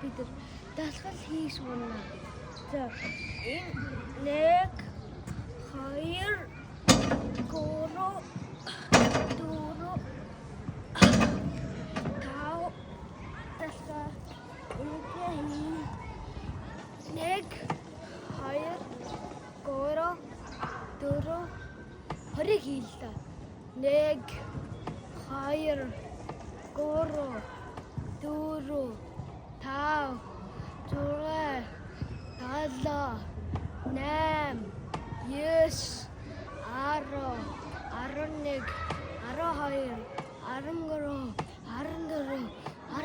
бид дасгал хийж байна. За энэ 1 2 3 Хориг хийлээ. 1 2 3 4 5 6 7 8 9 10 11 12 13 14 15 16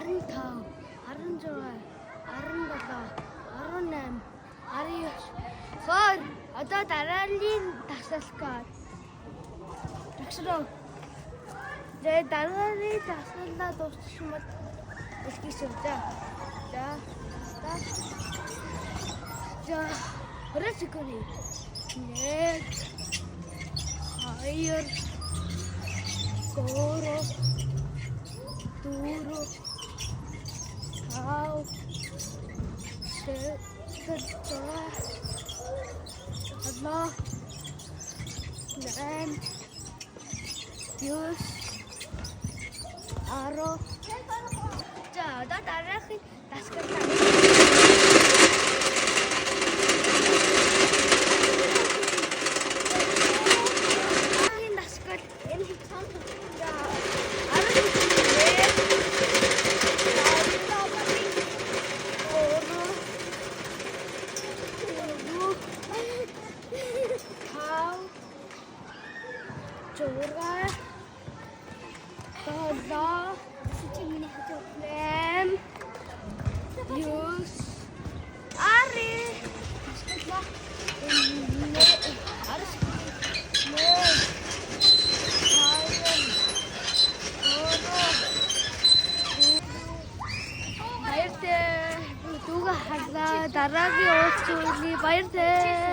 17 18 19 20 21 22 23 24 25 26 27 28 29 30 31 32 33 34 35 36 37 38 40 41 42 43 44 45 46 47 48 49 50 одоо дараагийн дасгалгаа тэгшрөө дараагийн дасгалаа дуусчих юм бол илгээсэй. За орой секунд 1 2 3 4 5 За одоо дараагийн дасгалаа дараагийн уулзалтын баяр таа.